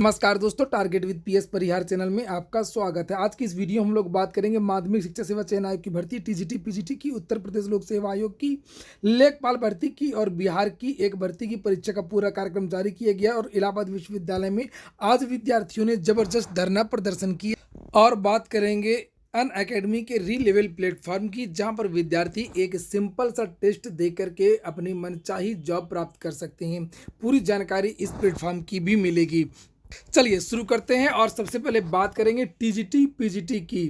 नमस्कार दोस्तों, target with PS Parihar channel में आपका स्वागत है। आज की इस वीडियो हम लोग बात करेंगे माध्यमिक शिक्षा सेवा चयन आयोग की भर्ती, टीजीटी पीजीटी की, उत्तर प्रदेश लोक सेवा आयोग की, लेखपाल भर्ती की और बिहार की एक भर्ती की परीक्षा का पूरा कार्यक्रम जारी किया गया। और इलाहाबाद विश्वविद्यालय में आज विद्यार्थियों ने जबरदस्त धरना प्रदर्शन किया। और बात करेंगे अनअकैडमी के री लेवल प्लेटफॉर्म की, जहां पर विद्यार्थी एक सिंपल सा टेस्ट दे करके अपनी मनचाही जॉब प्राप्त कर सकते हैं। पूरी जानकारी इस प्लेटफॉर्म की भी मिलेगी। चलिए शुरू करते हैं। और सबसे पहले बात करेंगे टीजीटी पीजीटी की।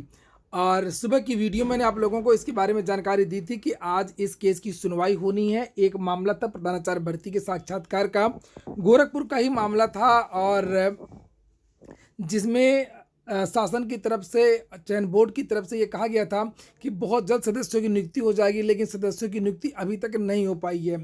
और सुबह की वीडियो मैंने आप लोगों को इसके बारे में जानकारी दी थी कि आज इस केस की सुनवाई होनी है। एक मामला था प्रधानाचार्य भर्ती के साक्षात्कार का, गोरखपुर का ही मामला था, और जिसमें शासन की तरफ से, चयन बोर्ड की तरफ से ये कहा गया था कि बहुत जल्द सदस्यों की नियुक्ति हो जाएगी, लेकिन सदस्यों की नियुक्ति अभी तक नहीं हो पाई है।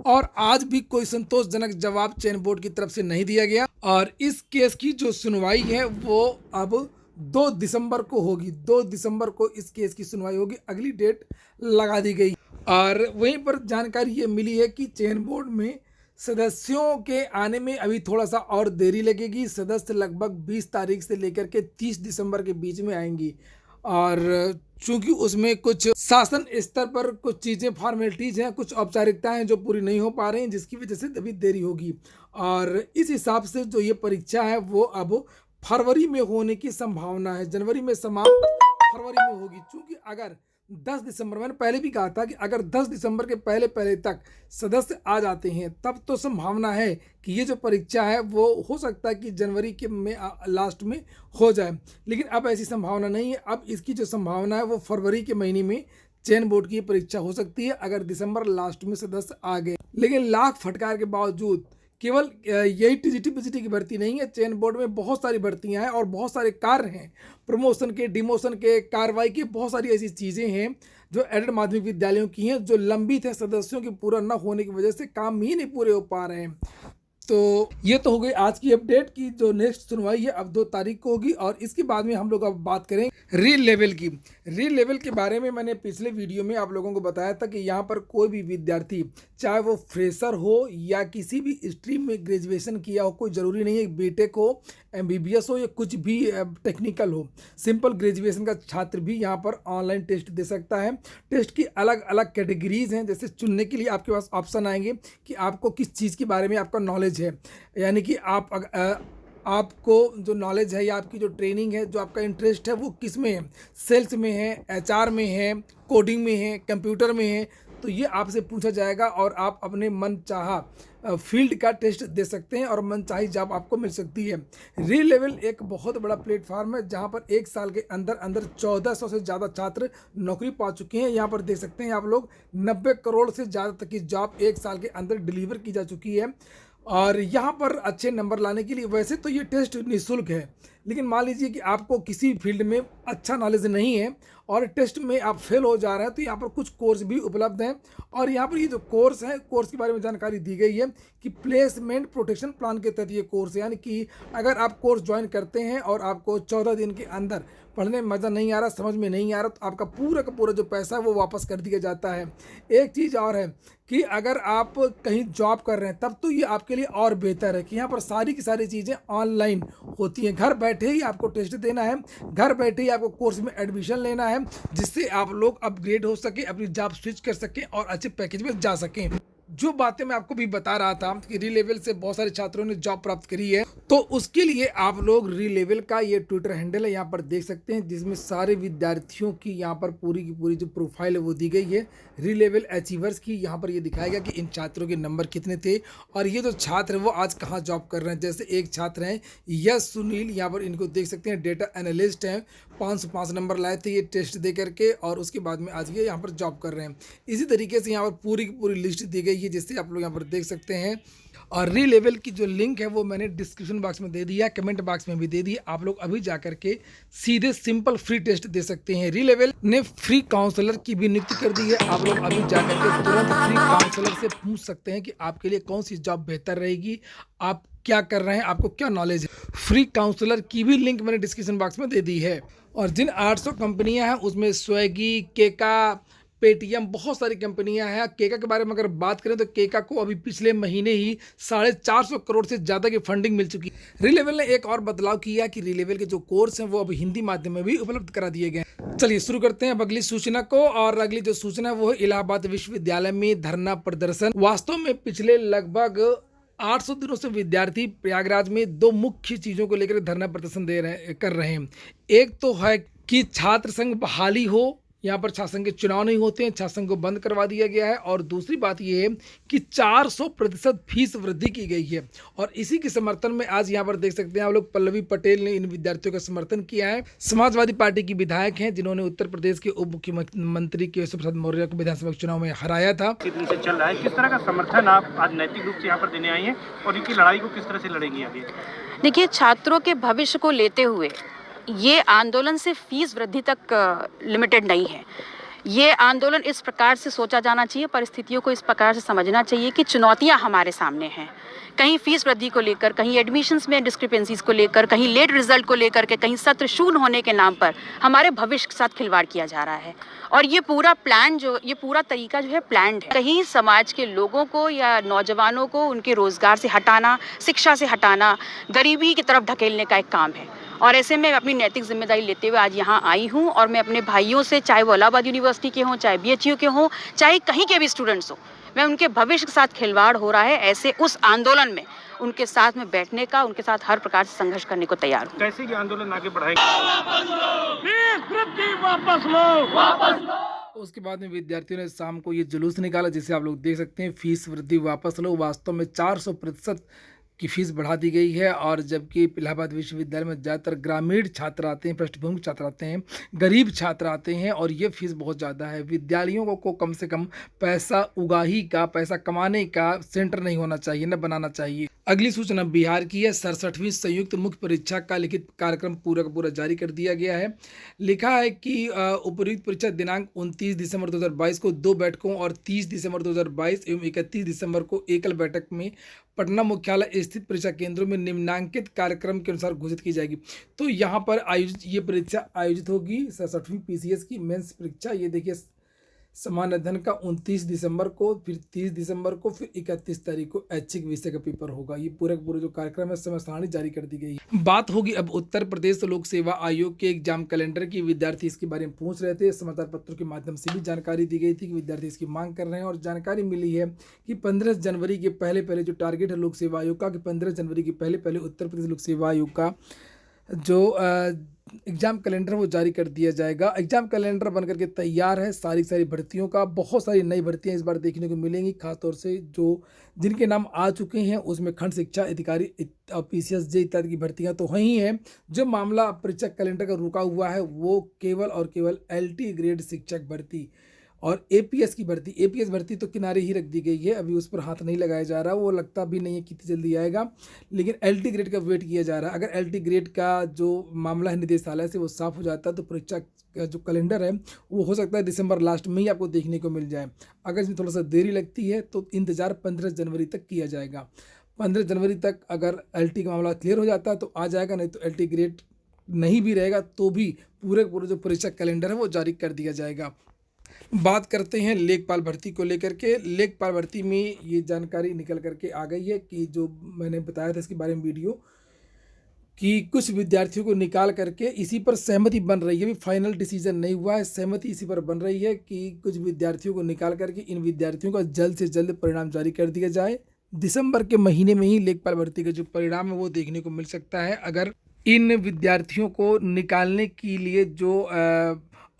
और आज भी कोई संतोषजनक जवाब चयन बोर्ड की तरफ से नहीं दिया गया। और इस केस की जो सुनवाई है वो अब 2 दिसंबर को होगी। 2 दिसंबर को इस केस की सुनवाई होगी, अगली डेट लगा दी गई। और वहीं पर जानकारी ये मिली है कि चयन बोर्ड में सदस्यों के आने में अभी थोड़ा सा और देरी लगेगी। सदस्य लगभग 20 तारीख से लेकर के 30 दिसंबर के बीच में आएंगी। और चूंकि उसमें कुछ शासन स्तर पर कुछ चीज़ें, फॉर्मेलिटीज़ हैं, कुछ औपचारिकताएं हैं जो पूरी नहीं हो पा रही हैं, जिसकी वजह से अभी देरी होगी। और इस हिसाब से जो ये परीक्षा है वो अब फरवरी में होने की संभावना है। जनवरी में समाप्त, फरवरी में होगी। चूंकि अगर 10 दिसंबर, मैंने पहले भी कहा था कि अगर 10 दिसंबर के पहले तक सदस्य आ जाते हैं तब तो संभावना है कि ये जो परीक्षा है वो हो सकता है कि जनवरी के में लास्ट में हो जाए। लेकिन अब ऐसी संभावना नहीं है। अब इसकी जो संभावना है वो फरवरी के महीने में चयन बोर्ड की परीक्षा हो सकती है, अगर दिसंबर लास्ट में सदस्य आ गए। लेकिन लाख फटकार के बावजूद केवल यही टीजीटी पीजीटी की भर्ती नहीं है, चयन बोर्ड में बहुत सारी भर्तियां हैं और बहुत सारे कार्य हैं, प्रमोशन के, डिमोशन के, कार्रवाई की, बहुत सारी ऐसी चीज़ें हैं जो एडेड माध्यमिक विद्यालयों की हैं, जो लंबित है। सदस्यों के पूरा न होने की वजह से काम ही नहीं पूरे हो पा रहे हैं। तो ये तो हो गई आज की अपडेट की जो नेक्स्ट सुनवाई है अब 2 तारीख को होगी। और इसके बाद में हम लोग अब बात करें री लेवल की। री लेवल के बारे में मैंने पिछले वीडियो में आप लोगों को बताया था कि यहाँ पर कोई भी विद्यार्थी, चाहे वो फ्रेशर हो या किसी भी स्ट्रीम में ग्रेजुएशन किया हो, कोई ज़रूरी नहीं है बीटेक हो, एमबीबीएस हो या कुछ भी टेक्निकल हो, सिंपल ग्रेजुएशन का छात्र भी यहाँ पर ऑनलाइन टेस्ट दे सकता है। टेस्ट की अलग अलग कैटेगरीज हैं, जैसे चुनने के लिए आपके पास ऑप्शन आएंगे कि आपको किस चीज़ के बारे में आपका नॉलेज है। यानी कि आपको जो नॉलेज है या आपकी जो ट्रेनिंग है, जो आपका इंटरेस्ट है वो किस में है, सेल्स में है, एचआर में है, कोडिंग में है, कंप्यूटर में है, तो ये आपसे पूछा जाएगा और आप अपने मन चाहा फील्ड का टेस्ट दे सकते हैं और मन चाही जॉब आपको मिल सकती है। री लेवल एक बहुत बड़ा प्लेटफॉर्म है जहां पर 1 साल के अंदर 1400 से ज़्यादा छात्र नौकरी पा चुके हैं। यहां पर देख सकते हैं आप लोग 90 करोड़ से ज़्यादा तक की जॉब 1 साल के अंदर डिलीवर की जा चुकी है। और यहाँ पर अच्छे नंबर लाने के लिए वैसे तो ये टेस्ट निःशुल्क है, लेकिन मान लीजिए कि आपको किसी फील्ड में अच्छा नॉलेज नहीं है और टेस्ट में आप फेल हो जा रहे हैं, तो यहाँ पर कुछ कोर्स भी उपलब्ध हैं। और यहाँ पर ये जो कोर्स है, कोर्स के बारे में जानकारी दी गई है कि प्लेसमेंट प्रोटेक्शन प्लान के तहत ये कोर्स है। यानी कि अगर आप कोर्स ज्वाइन करते हैं और आपको 14 दिन के अंदर पढ़ने में मज़ा नहीं आ रहा, समझ में नहीं आ रहा, तो आपका पूरा का पूरा जो पैसा है वो वापस कर दिया जाता है। एक चीज़ और है कि अगर आप कहीं जॉब कर रहे हैं तब तो ये आपके लिए और बेहतर है कि यहाँ पर सारी की सारी चीज़ें ऑनलाइन होती हैं। घर बैठे ही आपको टेस्ट देना है, घर बैठे ही आपको कोर्स में एडमिशन लेना है, जिससे आप लोग अपग्रेड हो सके, अपनी जॉब स्विच कर सकें और अच्छे पैकेज में जा सकें। जो बातें मैं आपको भी बता रहा था कि री लेवल से बहुत सारे छात्रों ने जॉब प्राप्त करी है, तो उसके लिए आप लोग री लेवल का ये ट्विटर हैंडल है यहाँ पर देख सकते हैं, जिसमें सारे विद्यार्थियों की यहाँ पर पूरी की पूरी जो प्रोफाइल है वो दी गई है। री लेवल अचीवर्स की यहाँ पर ये दिखाया गया कि इन छात्रों के नंबर कितने थे और ये जो छात्र है वो आज कहाँ जॉब कर रहे हैं। जैसे एक छात्र हैं यश सुनील, यहाँ पर इनको देख सकते हैं, डेटा एनालिस्ट हैं, 505 नंबर लाए थे ये टेस्ट दे करके और उसके बाद में आज ये यहाँ पर जॉब कर रहे हैं। इसी तरीके से यहाँ पर पूरी की पूरी लिस्ट दी गई है, जिससे आप लोग यहाँ पर देख सकते हैं। और री लेवल की जो लिंक है वो मैंने डिस्क्रिप्शन बॉक्स में दे दिया, कमेंट बॉक्स में भी दे दिया। आप लोग अभी जा करके सीधे सिंपल फ्री टेस्ट दे सकते हैं। री लेवल ने फ्री काउंसलर की भी नियुक्ति कर दी है। आप लोग अभी जा करके तुरंत फ्री काउंसलर से पूछ सकते हैं कि आपके लिए कौन सी जॉब बेहतर रहेगी, आप क्या कर रहे हैं, आपको क्या नॉलेज है। फ्री काउंसलर की भी लिंक मैंने डिस्क्रिप्शन बॉक्स में दे दी है। और जिन 800 कंपनियां हैं उसमें स्विगी, केका, पेटीएम, बहुत सारी कंपनियां हैं। केका के बारे में अगर बात करें तो केका को अभी पिछले महीने ही 450 करोड़ से ज़्यादा की फंडिंग मिल चुकी है। री-लेवल ने एक और बदलाव किया कि री-लेवल के जो कोर्स हैं वो अभी हिंदी माध्यम में भी उपलब्ध करा दिए गए हैं। चलिए शुरू करते हैं अब अगली सूचना को। और अगली जो सूचना है वो है इलाहाबाद विश्वविद्यालय में धरना प्रदर्शन। वास्तव में पिछले लगभग 800 दिनों से विद्यार्थी प्रयागराज में दो मुख्य चीज़ों को लेकर धरना प्रदर्शन कर रहे हैं। एक तो है कि छात्र संघ बहाली हो, यहाँ पर छात्र संघ के चुनाव नहीं होते हैं, छात्र संघ को बंद करवा दिया गया है। और दूसरी बात ये है कि 400% फीस वृद्धि की गई है। और इसी के समर्थन में आज यहाँ पर देख सकते हैं आप लोग, पल्लवी पटेल ने इन विद्यार्थियों का समर्थन किया है। समाजवादी पार्टी की विधायक हैं जिन्होंने उत्तर प्रदेश के उप मुख्यमंत्री केशव प्रसाद मौर्य को विधानसभा चुनाव में हराया था। कितने से चल रहा है, किस तरह का समर्थन आप आज नैतिक रूप से यहाँ पर देने आई हैं और इनकी लड़ाई को किस तरह से लड़ेंगी आगे? देखिए, छात्रों के भविष्य को लेते हुए ये आंदोलन सिर्फ फीस वृद्धि तक लिमिटेड नहीं है। ये आंदोलन इस प्रकार से सोचा जाना चाहिए, परिस्थितियों को इस प्रकार से समझना चाहिए कि चुनौतियां हमारे सामने हैं। कहीं फीस वृद्धि को लेकर, कहीं एडमिशन्स में डिस्क्रिपेंसीज को लेकर, कहीं लेट रिजल्ट को लेकर के, कहीं सत्र शून्य होने के नाम पर हमारे भविष्य के साथ खिलवाड़ किया जा रहा है। और ये पूरा तरीका जो है प्लान्ड है। कहीं समाज के लोगों को या नौजवानों को उनके रोजगार से हटाना, शिक्षा से हटाना, गरीबी की तरफ ढकेलने का एक काम है। और ऐसे में अपनी नैतिक जिम्मेदारी लेते हुए आज यहाँ आई हूँ और मैं अपने भाइयों से, चाहे वो इलाहाबाद यूनिवर्सिटी के हों, चाहे BHU के हों, चाहे कहीं के भी स्टूडेंट्स हों, मैं उनके भविष्य के साथ खिलवाड़ हो रहा है ऐसे उस आंदोलन में उनके साथ में बैठने का, उनके साथ हर प्रकार से संघर्ष करने को तैयार हूँ। कैसे ये आंदोलन आगे बढ़ाएगा? उसके बाद में विद्यार्थियों ने शाम को ये जुलूस निकाला जिसे आप लोग देख सकते हैं, फीस वृद्धि वापस लो। वास्तव में 400% की फीस बढ़ा दी गई है। और जबकि इलाहाबाद विश्वविद्यालय में ज़्यादातर ग्रामीण छात्र आते हैं, पृष्ठभूमि छात्र आते हैं, गरीब छात्र आते हैं और ये फीस बहुत ज़्यादा है। विद्यालयों को कम से कम पैसा उगाही का, पैसा कमाने का सेंटर नहीं होना चाहिए, न बनाना चाहिए। अगली सूचना बिहार की है। 67वीं संयुक्त मुख्य परीक्षा का लिखित कार्यक्रम पूरा का पूरा जारी कर दिया गया है। लिखा है कि उपर्युक्त परीक्षा दिनांक 29 दिसंबर 2022 को 2 बैठकों और 30 दिसंबर 2022 एवं 31 दिसंबर को एकल बैठक में पटना मुख्यालय स्थित परीक्षा केंद्रों में निम्नांकित कार्यक्रम के अनुसार घोषित की जाएगी। तो यहाँ पर ये परीक्षा आयोजित होगी 67वीं PCS की मेंस परीक्षा। ये देखिए, सामान्य अध्ययन का 29 दिसंबर को, फिर 30 दिसंबर को, फिर 31 तारीख को ऐच्छिक विषय का पेपर होगा। ये पूरा जो कार्यक्रम है समय सारणी जारी कर दी गई है। बात होगी अब उत्तर प्रदेश लोक सेवा आयोग के एग्जाम कैलेंडर की। विद्यार्थी इसके बारे में पूछ रहे थे, समाचार पत्रों के माध्यम से भी जानकारी दी गई थी कि विद्यार्थी इसकी मांग कर रहे हैं। और जानकारी मिली है कि 15 जनवरी के पहले जो टारगेट है लोक सेवा आयोग का, कि 15 जनवरी के पहले उत्तर प्रदेश लोक सेवा आयोग का जो एग्ज़ाम कैलेंडर वो जारी कर दिया जाएगा। एग्ज़ाम कैलेंडर बनकर के तैयार है सारी भर्तियों का। बहुत सारी नई भर्तियां इस बार देखने को मिलेंगी, खासतौर से जिनके नाम आ चुके हैं उसमें खंड शिक्षा अधिकारी PCSJ इत्यादि की भर्तियां तो वही हैं। जो मामला परीक्षा कैलेंडर का रुका हुआ है वो केवल और केवल LT ग्रेड शिक्षक भर्ती और APS की भर्ती। APS भर्ती तो किनारे ही रख दी गई है, अभी उस पर हाथ नहीं लगाया जा रहा। वो लगता भी नहीं है कितनी जल्दी आएगा, लेकिन LT ग्रेड का वेट किया जा रहा है। अगर LT ग्रेड का जो मामला है निदेशालय से वो साफ हो जाता है तो परीक्षा का जो कैलेंडर है वो हो सकता है दिसंबर लास्ट में ही आपको देखने को मिल जाए। अगर इसमें थोड़ा सा देरी लगती है तो इंतज़ार 15 जनवरी तक किया जाएगा। 15 जनवरी तक अगर LT का मामला क्लियर हो जाता है तो आ जाएगा, नहीं तो LT ग्रेड नहीं भी रहेगा तो भी पूरे जो परीक्षा कैलेंडर है वो जारी कर दिया जाएगा। बात करते हैं लेखपाल भर्ती को लेकर के। लेखपाल भर्ती में ये जानकारी निकल करके आ गई है कि जो मैंने बताया था इसके बारे में वीडियो, कि कुछ विद्यार्थियों को निकाल करके इसी पर सहमति बन रही है। अभी फाइनल डिसीजन नहीं हुआ है, सहमति इसी पर बन रही है कि कुछ विद्यार्थियों को निकाल करके इन विद्यार्थियों का जल्द से जल्द परिणाम जारी कर दिया जाए। दिसंबर के महीने में ही लेखपाल भर्ती का जो परिणाम है वो देखने को मिल सकता है। अगर इन विद्यार्थियों को निकालने के लिए जो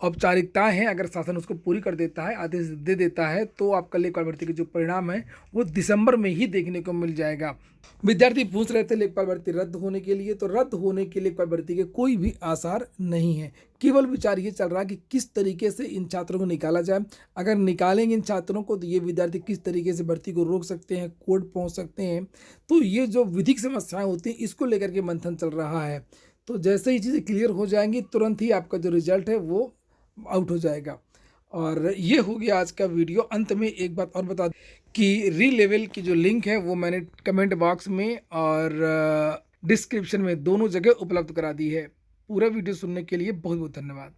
औपचारिकताएं हैं अगर शासन उसको पूरी कर देता है, आदेश दे देता है, तो आपका लेखपाल भर्ती के जो परिणाम है वो दिसंबर में ही देखने को मिल जाएगा। विद्यार्थी पूछ रहे थे लेखपाल भर्ती रद्द होने के लिए, तो रद्द होने के लेखपाल भर्ती के कोई भी आसार नहीं है। केवल विचार ये चल रहा है कि किस तरीके से इन छात्रों को निकाला जाए। अगर निकालेंगे इन छात्रों को तो ये विद्यार्थी किस तरीके से भर्ती को रोक सकते हैं, कोर्ट पहुँच सकते हैं। तो ये जो विधिक समस्याएँ होती हैं इसको लेकर के मंथन चल रहा है। तो जैसे ही चीज़ें क्लियर हो जाएंगी तुरंत ही आपका जो रिजल्ट है वो आउट हो जाएगा। और ये हो गया आज का वीडियो। अंत में एक बात और बता दूं कि री-लेवल की जो लिंक है वो मैंने कमेंट बॉक्स में और डिस्क्रिप्शन में दोनों जगह उपलब्ध करा दी है। पूरा वीडियो सुनने के लिए बहुत बहुत धन्यवाद।